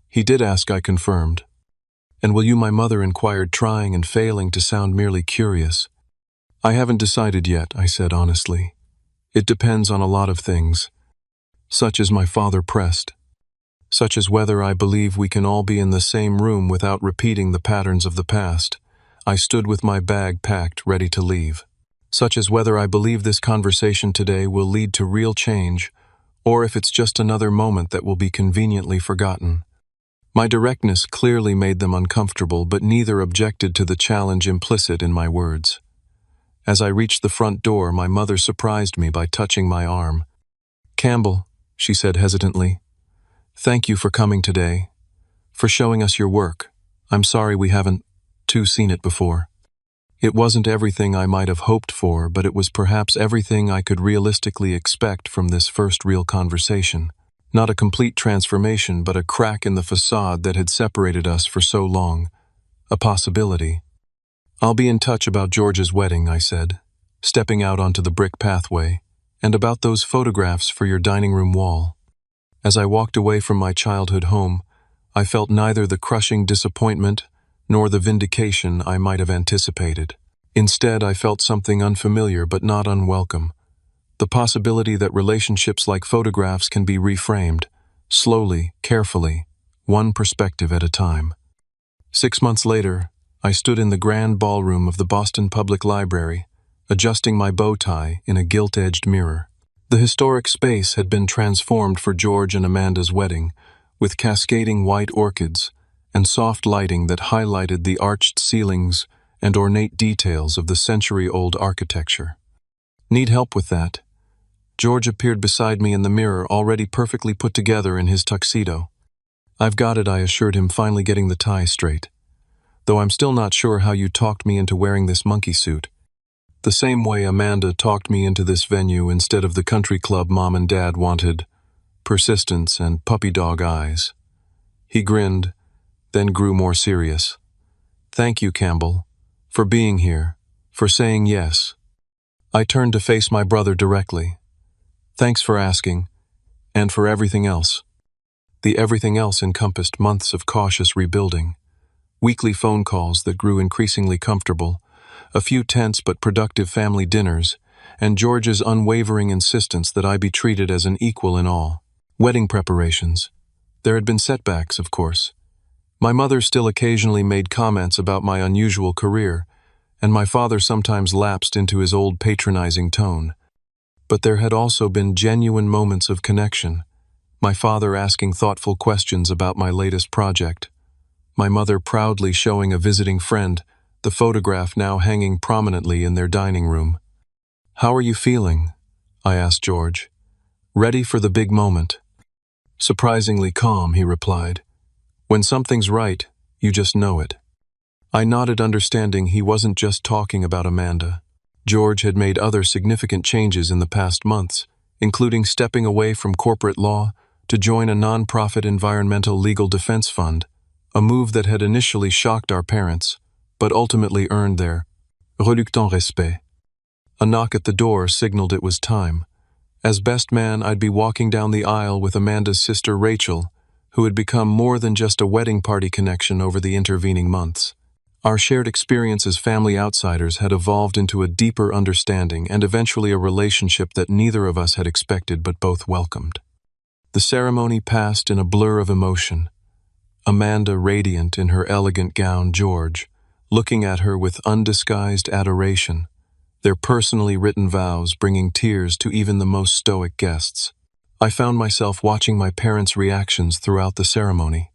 "He did ask," I confirmed. "And will you?" my mother inquired, trying and failing to sound merely curious. "I haven't decided yet," I said honestly. "It depends on a lot of things." "Such as?" my father pressed. "Such as whether I believe we can all be in the same room without repeating the patterns of the past." I stood with my bag packed, ready to leave. "Such as whether I believe this conversation today will lead to real change, or if it's just another moment that will be conveniently forgotten." My directness clearly made them uncomfortable, but neither objected to the challenge implicit in my words. As I reached the front door, my mother surprised me by touching my arm. "Campbell," she said hesitantly, "thank you for coming today, for showing us your work. I'm sorry we haven't seen it before." It wasn't everything I might have hoped for, but it was perhaps everything I could realistically expect from this first real conversation. Not a complete transformation, but a crack in the facade that had separated us for so long. A possibility. "I'll be in touch about George's wedding," I said, stepping out onto the brick pathway, "and about those photographs for your dining room wall." As I walked away from my childhood home, I felt neither the crushing disappointment nor the vindication I might have anticipated. Instead, I felt something unfamiliar but not unwelcome. The possibility that relationships like photographs can be reframed, slowly, carefully, one perspective at a time. 6 months later, I stood in the grand ballroom of the Boston Public Library, adjusting my bow tie in a gilt-edged mirror. The historic space had been transformed for George and Amanda's wedding, with cascading white orchids and soft lighting that highlighted the arched ceilings and ornate details of the century-old architecture. "Need help with that?" George appeared beside me in the mirror, already perfectly put together in his tuxedo. "I've got it," I assured him, finally getting the tie straight. "Though I'm still not sure how you talked me into wearing this monkey suit. The same way Amanda talked me into this venue instead of the country club Mom and Dad wanted. Persistence and puppy dog eyes." He grinned, then grew more serious. "Thank you, Campbell, for being here, for saying yes." I turned to face my brother directly. "Thanks for asking, and for everything else." The everything else encompassed months of cautious rebuilding, weekly phone calls that grew increasingly comfortable, a few tense but productive family dinners, and George's unwavering insistence that I be treated as an equal in all. Wedding preparations. There had been setbacks, of course. My mother still occasionally made comments about my unusual career, and my father sometimes lapsed into his old patronizing tone. But there had also been genuine moments of connection, my father asking thoughtful questions about my latest project, my mother proudly showing a visiting friend the photograph now hanging prominently in their dining room. "How are you feeling?" I asked George. "Ready for the big moment?" "Surprisingly calm," he replied. "When something's right, you just know it." I nodded, understanding he wasn't just talking about Amanda. George had made other significant changes in the past months, including stepping away from corporate law to join a non-profit environmental legal defense fund, a move that had initially shocked our parents, but ultimately earned their reluctant respect. A knock at the door signaled it was time. As best man, I'd be walking down the aisle with Amanda's sister Rachel, who had become more than just a wedding party connection over the intervening months. Our shared experience as family outsiders had evolved into a deeper understanding and eventually a relationship that neither of us had expected but both welcomed. The ceremony passed in a blur of emotion. Amanda radiant in her elegant gown, George looking at her with undisguised adoration, their personally written vows bringing tears to even the most stoic guests. I found myself watching my parents' reactions throughout the ceremony.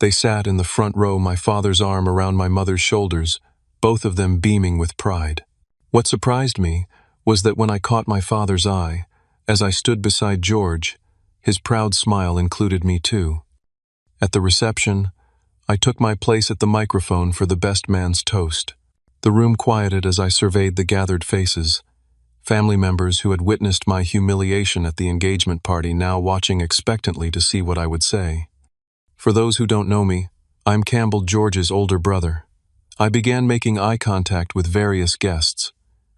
They sat in the front row, my father's arm around my mother's shoulders, both of them beaming with pride. What surprised me was that when I caught my father's eye, as I stood beside George, his proud smile included me too. At the reception, I took my place at the microphone for the best man's toast. The room quieted as I surveyed the gathered faces, family members who had witnessed my humiliation at the engagement party now watching expectantly to see what I would say. For those who don't know me, I'm Campbell, George's older brother. I began making eye contact with various guests.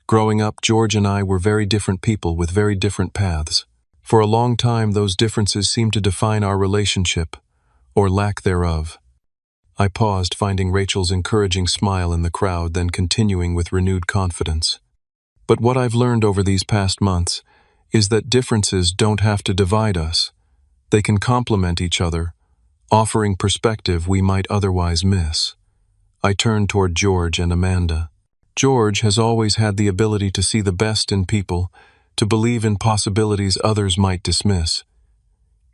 Growing up, George and I were very different people with very different paths. For a long time, those differences seemed to define our relationship, or lack thereof. I paused, finding Rachel's encouraging smile in the crowd, then continuing with renewed confidence. But what I've learned over these past months is that differences don't have to divide us. They can complement each other, offering perspective we might otherwise miss. I turned toward George and Amanda. George has always had the ability to see the best in people, to believe in possibilities others might dismiss.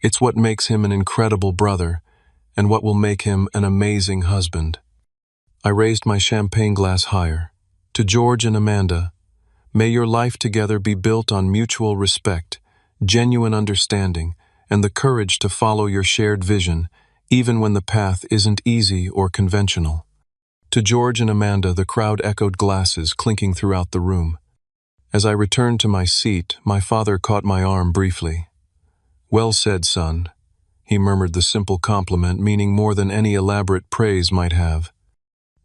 It's what makes him an incredible brother, and what will make him an amazing husband. I raised my champagne glass higher. To George and Amanda, may your life together be built on mutual respect, genuine understanding, and the courage to follow your shared vision, even when the path isn't easy or conventional. To George and Amanda, the crowd echoed glasses clinking throughout the room. As I returned to my seat, my father caught my arm briefly. "Well said, son." He murmured the simple compliment, meaning more than any elaborate praise might have.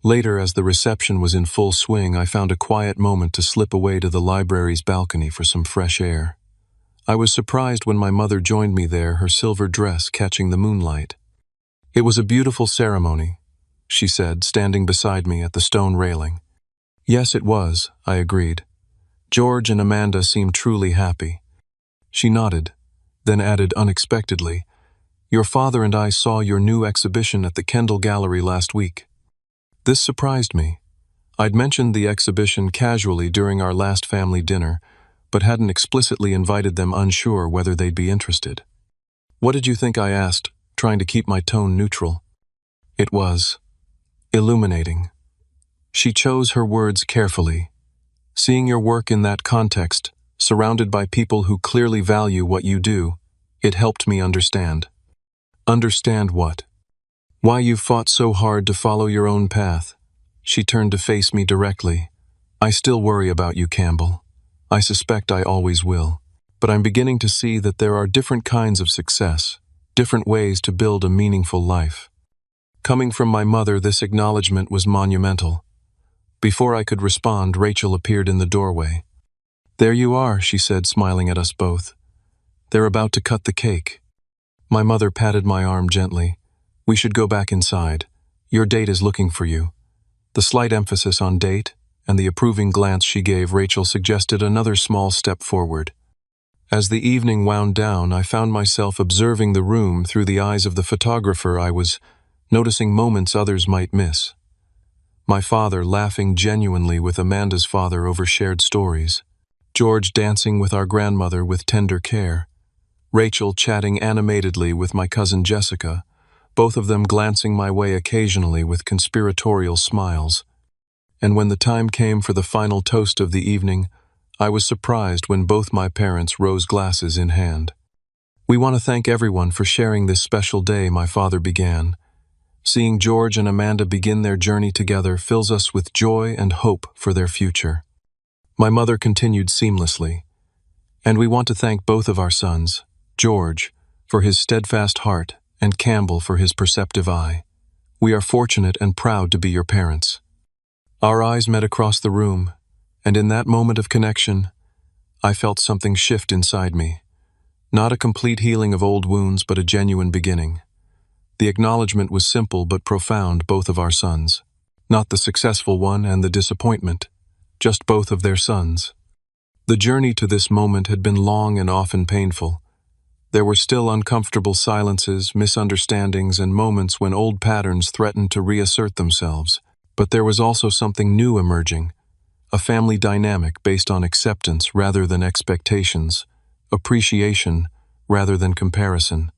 Later, as the reception was in full swing, I found a quiet moment to slip away to the library's balcony for some fresh air. I was surprised when my mother joined me there, her silver dress catching the moonlight. "It was a beautiful ceremony," she said, standing beside me at the stone railing. "Yes, it was," I agreed. "George and Amanda seemed truly happy." She nodded, then added unexpectedly, "Your father and I saw your new exhibition at the Kendall Gallery last week." This surprised me. I'd mentioned the exhibition casually during our last family dinner, but hadn't explicitly invited them, unsure whether they'd be interested. "What did you think?" I asked, trying to keep my tone neutral. It was illuminating. She chose her words carefully. "Seeing your work in that context, surrounded by people who clearly value what you do, it helped me understand." "Understand what?" "Why you fought so hard to follow your own path." She turned to face me directly. "I still worry about you, Campbell. I suspect I always will. But I'm beginning to see that there are different kinds of success, different ways to build a meaningful life." Coming from my mother, this acknowledgement was monumental. Before I could respond, Rachel appeared in the doorway. "There you are," she said, smiling at us both. "They're about to cut the cake." My mother patted my arm gently. "We should go back inside. Your date is looking for you." The slight emphasis on date and the approving glance she gave Rachel suggested another small step forward. As the evening wound down, I found myself observing the room through the eyes of the photographer. I was noticing moments others might miss. My father laughing genuinely with Amanda's father over shared stories. George dancing with our grandmother with tender care. Rachel chatting animatedly with my cousin Jessica, both of them glancing my way occasionally with conspiratorial smiles. And when the time came for the final toast of the evening, I was surprised when both my parents rose, glasses in hand. "We want to thank everyone for sharing this special day," my father began. "Seeing George and Amanda begin their journey together fills us with joy and hope for their future." My mother continued seamlessly. "And we want to thank both of our sons, George, for his steadfast heart, and Campbell for his perceptive eye. We are fortunate and proud to be your parents." Our eyes met across the room, and in that moment of connection, I felt something shift inside me. Not a complete healing of old wounds, but a genuine beginning. The acknowledgement was simple but profound, both of our sons. Not the successful one and the disappointment, just both of their sons. The journey to this moment had been long and often painful. There were still uncomfortable silences, misunderstandings, and moments when old patterns threatened to reassert themselves. But there was also something new emerging, a family dynamic based on acceptance rather than expectations, appreciation rather than comparison.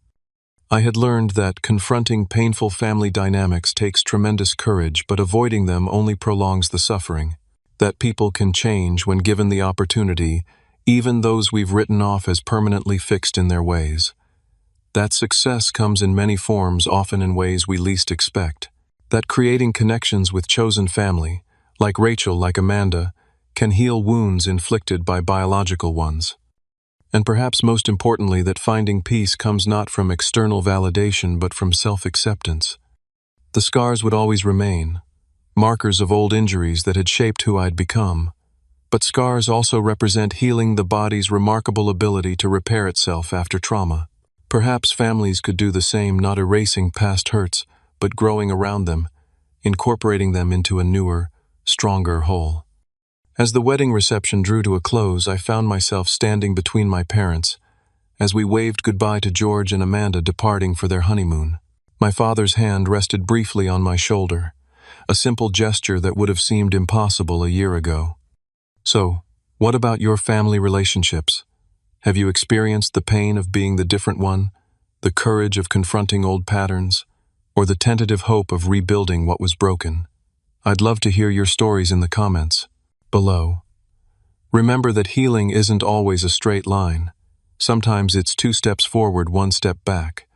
I had learned that confronting painful family dynamics takes tremendous courage, but avoiding them only prolongs the suffering. That people can change when given the opportunity, even those we've written off as permanently fixed in their ways. That success comes in many forms, often in ways we least expect. That creating connections with chosen family, like Rachel, like Amanda, can heal wounds inflicted by biological ones. And perhaps most importantly, that finding peace comes not from external validation but from self-acceptance. The scars would always remain, markers of old injuries that had shaped who I'd become. But scars also represent healing, the body's remarkable ability to repair itself after trauma. Perhaps families could do the same, not erasing past hurts, but growing around them, incorporating them into a newer, stronger whole. As the wedding reception drew to a close, I found myself standing between my parents as we waved goodbye to George and Amanda departing for their honeymoon. My father's hand rested briefly on my shoulder, a simple gesture that would have seemed impossible a year ago. "So, what about your family relationships? Have you experienced the pain of being the different one, the courage of confronting old patterns, or the tentative hope of rebuilding what was broken? I'd love to hear your stories in the comments below. Remember that healing isn't always a straight line. Sometimes it's 2 steps forward, 1 step back.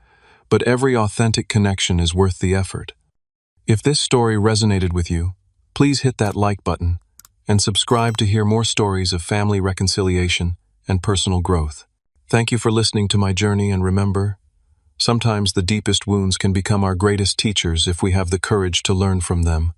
But every authentic connection is worth the effort. If this story resonated with you, please hit that like button and subscribe to hear more stories of family reconciliation and personal growth. Thank you for listening to my journey, and remember, sometimes the deepest wounds can become our greatest teachers if we have the courage to learn from them.